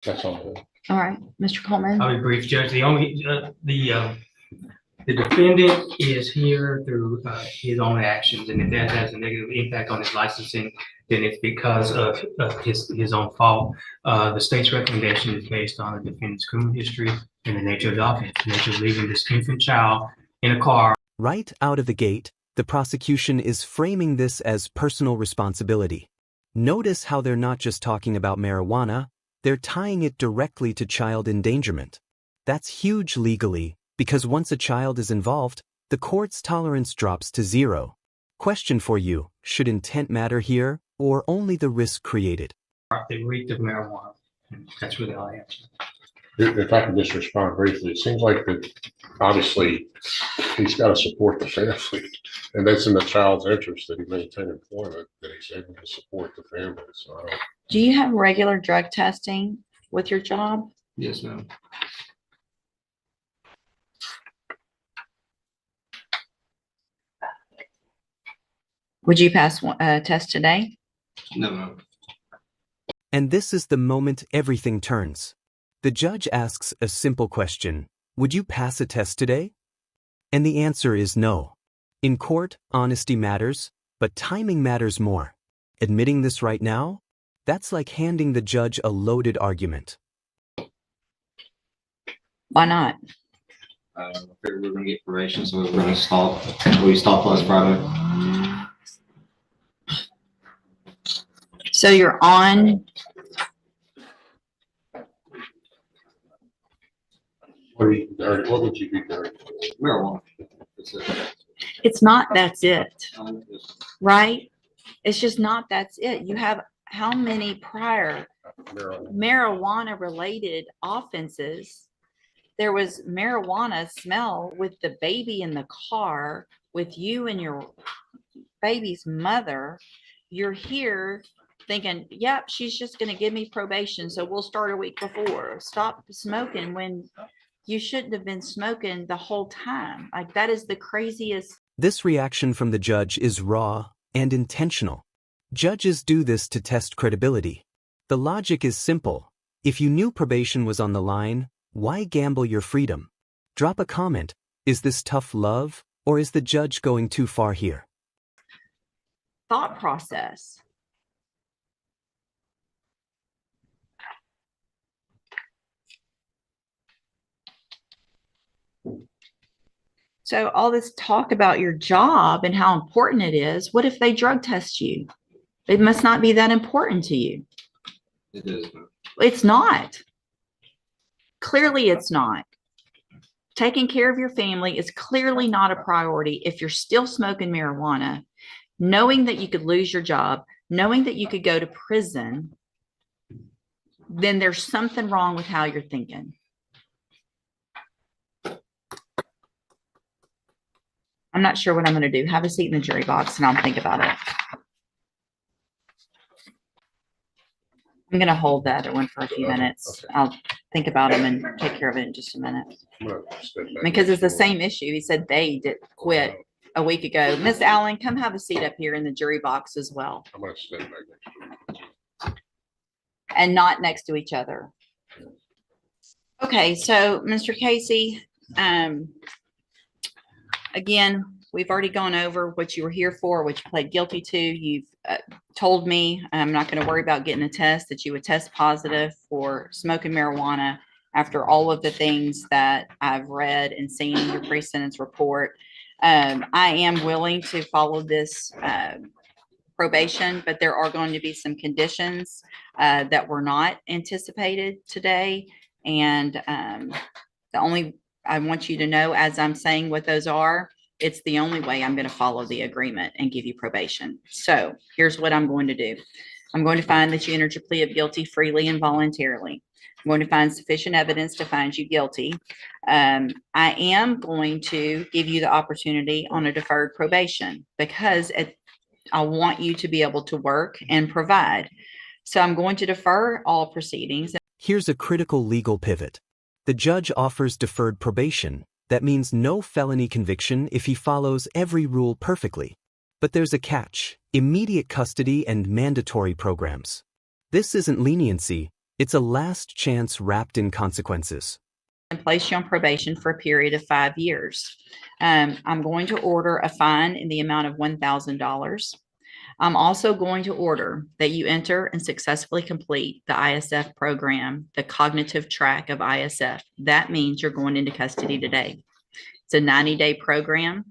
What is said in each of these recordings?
That's all good. All right, Mr. Coleman. I'll be brief, Judge. The defendant is here through his own actions, and if that has a negative impact on his licensing, then it's because of his own fault. The state's recommendation is based on the defendant's criminal history and the nature of the offense, the nature of leaving this infant child in a car. Right out of the gate, the prosecution is framing this as personal responsibility. Notice how they're not just talking about marijuana, they're tying it directly to child endangerment. That's huge legally, because once a child is involved, the court's tolerance drops to 0. Question for you, should intent matter here, or only the risk created? They reeked of marijuana. That's really all I answer. If I could just respond briefly, it seems like that obviously he's got to support the family, and that's in the child's interest that he maintain employment, that he's able to support the family. So Do you have regular drug testing with your job? Yes, ma'am. Would you pass a test today? No, ma'am. And this is the moment everything turns. The judge asks a simple question, would you pass a test today? And the answer is no. In court, honesty matters, but timing matters more. Admitting this right now? That's like handing the judge a loaded argument. Why not? I figured we were going to get probation, so we were going to stop. We stopped last Friday. So you're on. what would you be dirty? Marijuana. It's not that's it, right? It's just not that's it. You have how many prior marijuana related offenses? There was marijuana smell with the baby in the car with you and your baby's mother. You're here thinking, yep, she's just going to give me probation, so we'll start a week before. Stop smoking when you shouldn't have been smoking the whole time. Like, that is the craziest. This reaction from the judge is raw and intentional. Judges do this to test credibility. The logic is simple. If you knew probation was on the line, why gamble your freedom? Drop a comment. Is this tough love, or is the judge going too far here? Thought process. So all this talk about your job and how important it is, what if they drug test you? It must not be that important to you. It is. It's not. Clearly, it's not. Taking care of your family is clearly not a priority if you're still smoking marijuana, knowing that you could lose your job, knowing that you could go to prison. Then there's something wrong with how you're thinking. I'm not sure what I'm going to do. Have a seat in the jury box and I'll think about it. I'm going to hold the other one for a few minutes. Okay. I'll think about him and take care of it in just a minute. Because it's the same issue. He said they did quit a week ago. Miss Allen, come have a seat up here in the jury box as well. I'm going to stay back next to you. And not next to each other. Okay, so Mr. Casey, again, we've already gone over what you were here for, what you pled guilty to. You've told me I'm not going to worry about getting a test, that you would test positive for smoking marijuana after all of the things that I've read and seen in your pre-sentence report. I am willing to follow this probation, but there are going to be some conditions that were not anticipated today. And the only, I want you to know, as I'm saying what those are, it's the only way I'm going to follow the agreement and give you probation. So here's what I'm going to do. I'm going to find that you entered your plea of guilty freely and voluntarily. I'm going to find sufficient evidence to find you guilty. I am going to give you the opportunity on a deferred probation because I want you to be able to work and provide. So I'm going to defer all proceedings. Here's a critical legal pivot. The judge offers deferred probation. That means no felony conviction if he follows every rule perfectly. But there's a catch: immediate custody and mandatory programs. This isn't leniency, It's a last chance wrapped in consequences. And place you on probation for a period of 5 years. I'm going to order a fine in the amount of $1,000. I'm also going to order that you enter and successfully complete the ISF program, the cognitive track of ISF. That means you're going into custody today. It's a 90-day program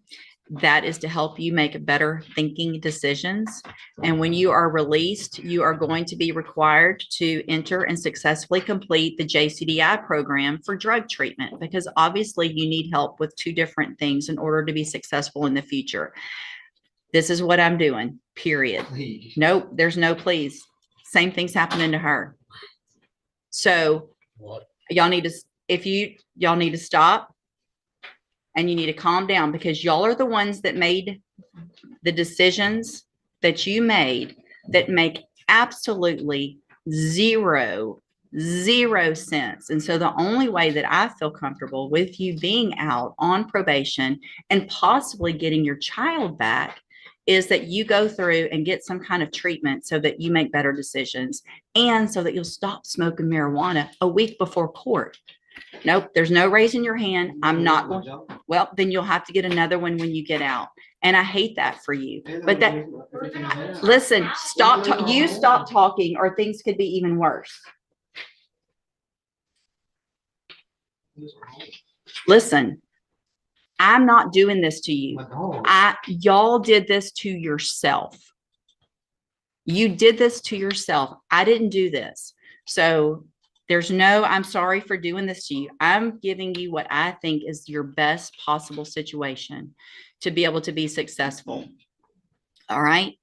that is to help you make better thinking decisions. And when you are released, you are going to be required to enter and successfully complete the JCDI program for drug treatment, because obviously you need help with 2 different things in order to be successful in the future. This is what I'm doing, period. Please. Nope, there's no please. Same thing's happening to her. So What? y'all need to, y'all need to stop. And you need to calm down, because y'all are the ones that made the decisions that you made that make absolutely zero sense. And so the only way that I feel comfortable with you being out on probation and possibly getting your child back is that you go through and get some kind of treatment so that you make better decisions, and so that you'll stop smoking marijuana a week before court. Nope, there's no raising your hand. I'm not going. Well, then you'll have to get another one when you get out. And I hate that for you. But that, listen, you stop talking, or things could be even worse. Listen, I'm not doing this to you. Y'all did this to yourself. You did this to yourself. I didn't do this. So there's no, I'm sorry for doing this to you. I'm giving you what I think is your best possible situation to be able to be successful. All right.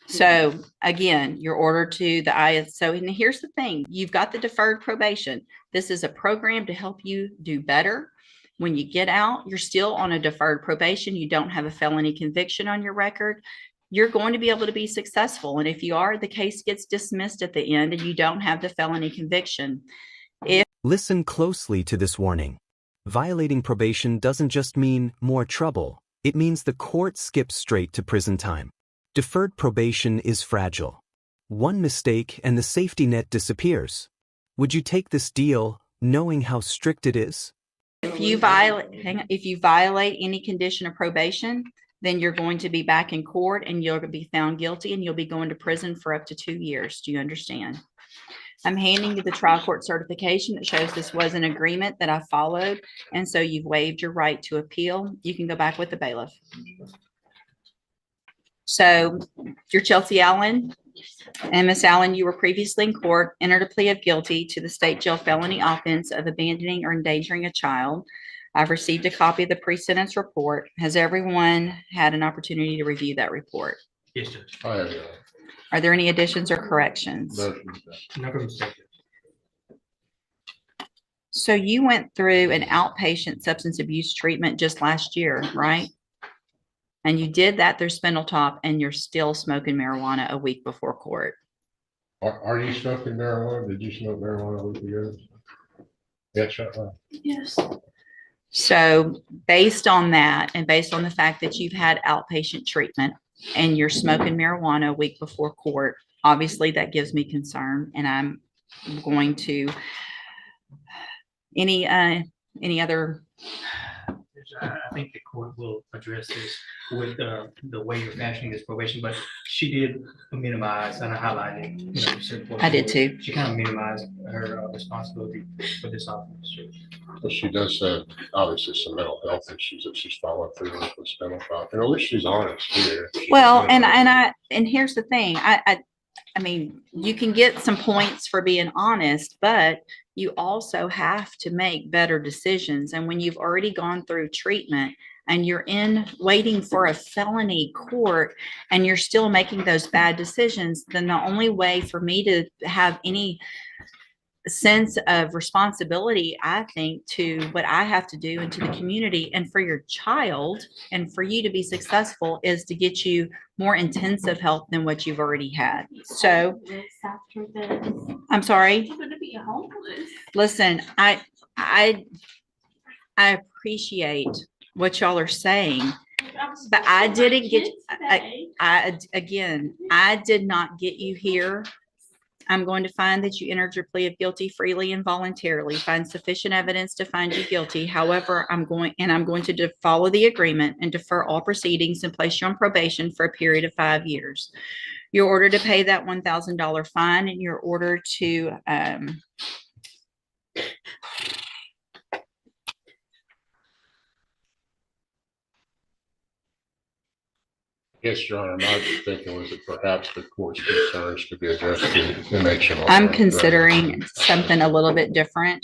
So again, you're ordered to the ISO. And here's the thing. You've got the deferred probation. This is a program to help you do better. When you get out, you're still on a deferred probation. You don't have a felony conviction on your record. You're going to be able to be successful. And if you are, the case gets dismissed at the end and you don't have the felony conviction. Listen closely to this warning. Violating probation doesn't just mean more trouble. It means the court skips straight to prison time. Deferred probation is fragile. One mistake and the safety net disappears. Would you take this deal knowing how strict it is? If you violate any condition of probation, then you're going to be back in court and you're going to be found guilty and you'll be going to prison for up to 2 years. Do you understand? I'm handing you the trial court certification that shows this was an agreement that I followed. And so you've waived your right to appeal. You can go back with the bailiff. So you're Chelsea Allen. And Miss Allen, you were previously in court, entered a plea of guilty to the state jail felony offense of abandoning or endangering a child. I've received a copy of the pre-sentence report. Has everyone had an opportunity to review that report? Yes, Judge. I have, Are there any additions or corrections? No mistake. So you went through an outpatient substance abuse treatment just last year, right? And you did that through Spindletop, and you're still smoking marijuana a week before court. Are you smoking marijuana? Did you smoke marijuana a week ago? Yeah, shut up. Yes. So based on that, and based on the fact that you've had outpatient treatment and you're smoking marijuana a week before court, obviously that gives me concern, and I'm going to, any other? I think the court will address this with the way you're fashioning this probation, but she did minimize, and I highlighted, certain portions. I did too. She kind of minimized her responsibility for this officer. But she does have obviously some mental health issues that she's following through with the Spindletop. And at least she's honest here. Well, and here's the thing. I mean, you can get some points for being honest, but you also have to make better decisions. And when you've already gone through treatment and you're waiting for a felony court and you're still making those bad decisions, then the only way for me to have any sense of responsibility, I think, to what I have to do and to the community and for your child and for you to be successful is to get you more intensive help than what you've already had. So I'm sorry. You're going to be homeless. Listen, I appreciate what y'all are saying, but I didn't get, I did not get you here. I'm going to find that you entered your plea of guilty freely and voluntarily, find sufficient evidence to find you guilty. However, I'm going to follow the agreement and defer all proceedings and place you on probation for a period of 5 years. You're ordered to pay that $1,000 fine, and you're ordered to Yes, Your Honor, my thinking was that perhaps the court's concerns could be addressed in connection. I'm considering something a little bit different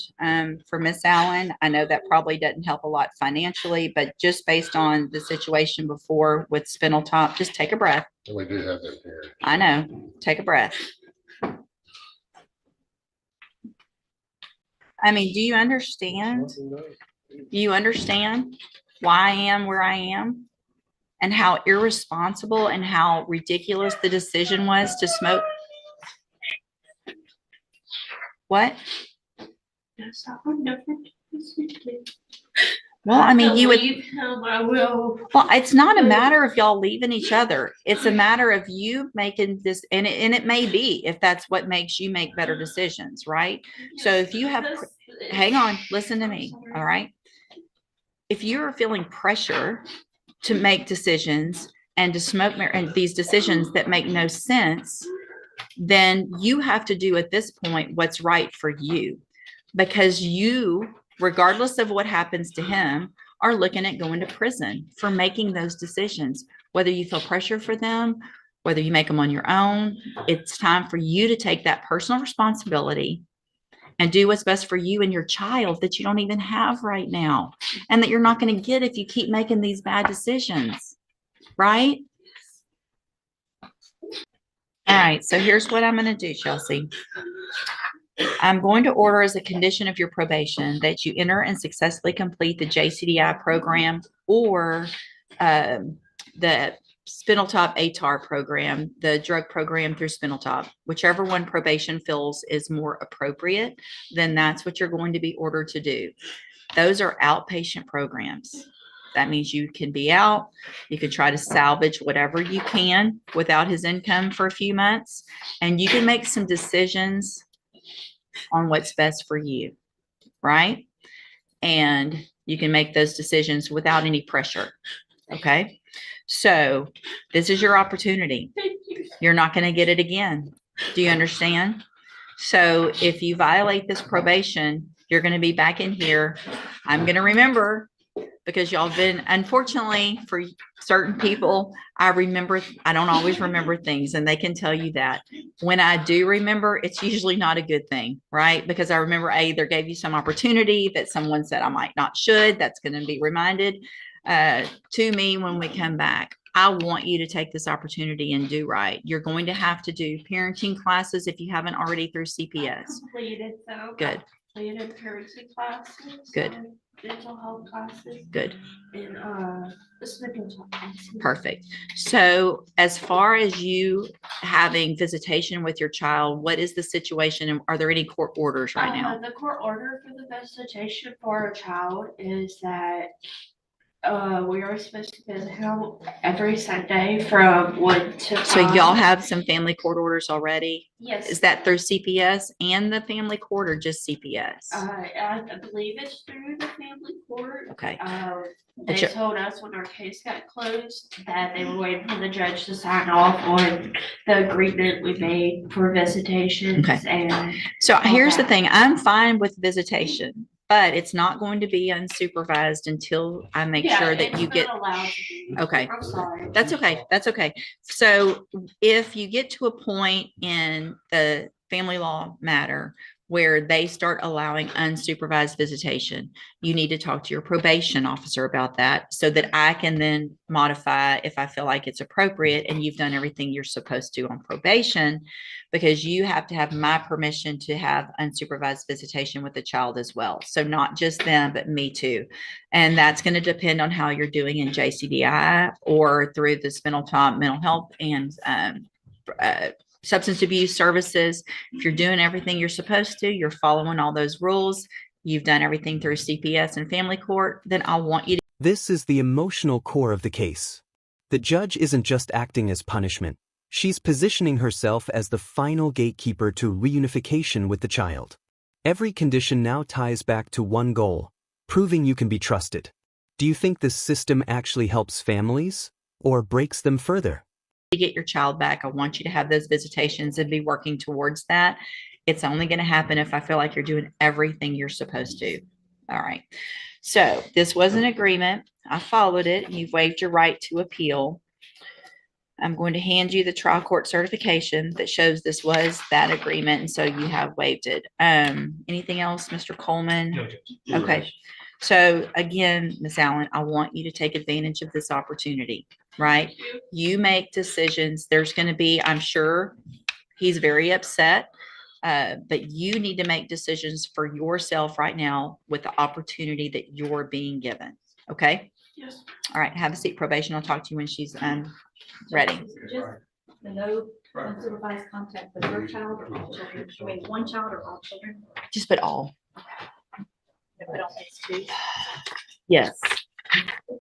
for Miss Allen. I know that probably doesn't help a lot financially, but just based on the situation before with Spindletop, just take a breath. We do have that here. I know. Take a breath. I mean, do you understand? Do you understand why I am where I am? And how irresponsible and how ridiculous the decision was to smoke? What? Well, I mean, you would. I will. Well, it's not a matter of y'all leaving each other. It's a matter of you making this, and it may be if that's what makes you make better decisions, right? So if you have, hang on, listen to me, all right? If you're feeling pressure to make decisions and to smoke and these decisions that make no sense, then you have to do at this point what's right for you, because you, regardless of what happens to him, are looking at going to prison for making those decisions. Whether you feel pressure for them, whether you make them on your own, it's time for you to take that personal responsibility and do what's best for you and your child that you don't even have right now, and that you're not going to get if you keep making these bad decisions, right? All right, so here's what I'm going to do, Chelsea. I'm going to order as a condition of your probation that you enter and successfully complete the JCDI program or the Spindletop ATAR program, the drug program through Spindletop. Whichever one probation feels is more appropriate, then that's what you're going to be ordered to do. Those are outpatient programs. That means you can be out, you can try to salvage whatever you can without his income for a few months, and you can make some decisions on what's best for you, right? And you can make those decisions without any pressure, okay? So this is your opportunity. You're not going to get it again. Do you understand? So if you violate this probation, you're going to be back in here. I'm going to remember, because y'all been, unfortunately for certain people, I don't always remember things, and they can tell you that. When I do remember, it's usually not a good thing, right? Because I remember I either gave you some opportunity that someone said I might not should. That's going to be reminded to me when we come back. I want you to take this opportunity and do right. You're going to have to do parenting classes if you haven't already through CPS. Completed though. Good. Completed parenting classes. Good. And mental health classes. Good. And this mental health. Perfect. So as far as you having visitation with your child, what is the situation, and are there any court orders right now? The court order for the visitation for our child is that we are supposed to visit him every Sunday from 1 to 5. So y'all have some family court orders already? Yes. Is that through CPS and the family court, or just CPS? I believe it's through the family court. Okay. They told us when our case got closed that they were waiting for the judge to sign off on the agreement we made for visitations. Okay. And so here's the thing. I'm fine with visitation, but it's not going to be unsupervised until I make sure that you get. Allowed to be. Okay. I'm sorry. That's okay. That's okay. So if you get to a point in the family law matter where they start allowing unsupervised visitation, you need to talk to your probation officer about that, so that I can then modify if I feel like it's appropriate and you've done everything you're supposed to on probation, because you have to have my permission to have unsupervised visitation with the child as well. So not just them, but me too. And that's going to depend on how you're doing in JCDI or through the Spindletop mental health and substance abuse services. If you're doing everything you're supposed to, you're following all those rules, you've done everything through CPS and family court, then I want you to. This is the emotional core of the case. The judge isn't just acting as punishment. She's positioning herself as the final gatekeeper to reunification with the child. Every condition now ties back to one goal, proving you can be trusted. Do you think this system actually helps families or breaks them further? To get your child back, I want you to have those visitations and be working towards that. It's only going to happen if I feel like you're doing everything you're supposed to. All right. So this was an agreement. I followed it. You've waived your right to appeal. I'm going to hand you the trial court certification that shows this was that agreement, and so you have waived it. Anything else, Mr. Coleman? No, Judge. Okay. So again, Ms. Allen, I want you to take advantage of this opportunity, right? You make decisions. There's going to be, I'm sure, he's very upset, but you need to make decisions for yourself right now with the opportunity that you're being given. Okay? Yes. All right. Have a seat, probation. I'll talk to you when she's ready. Just the no unsupervised contact with your child or all children. I mean, one child or all children. Just put all. If it all takes two. Yes.